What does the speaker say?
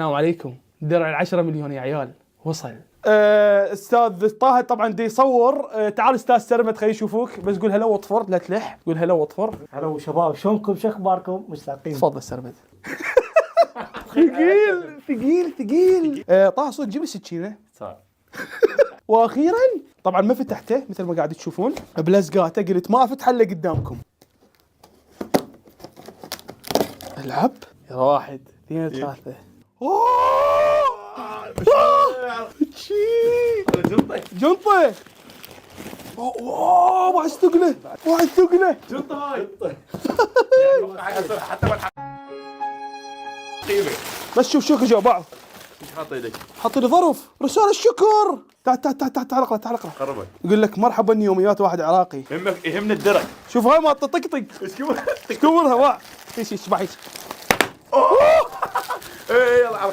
السلام عليكم. درع 10 مليون يا عيال وصل. استاذ طه طبعا دي يصور. تعال استاذ سرمد خلي يشوفوك، بس قول هلا واطفر، لا تلح، قول هلا واطفر. هلا شباب، شلونكم؟ شو اخباركم؟ مشتاقين. تفضل سرمد. ثقيل ثقيل ثقيل. طه صدق جيب السكينه. واخيرا طبعا ما فتحته مثل ما قاعد تشوفون بلزقاته، قلت ما افتح الا قدامكم. العب يا 1 2 3. جنطه اوه واحد ثقله واحد ثقله جنطة هاي حتى ما قيمة. بس شوف شكر جو بعض. ايش حاط ايدك؟ حط لي ظرف رسالة الشكر. تعال تعال تعال تعال اقرا تعال اقرا. قربك. يقول لك مرحبا يوميات واحد عراقي. يهمنا الدرع. شوف هاي ما تطقطق ايش كورها واع. ايش اشبح ايش. ايه يلا على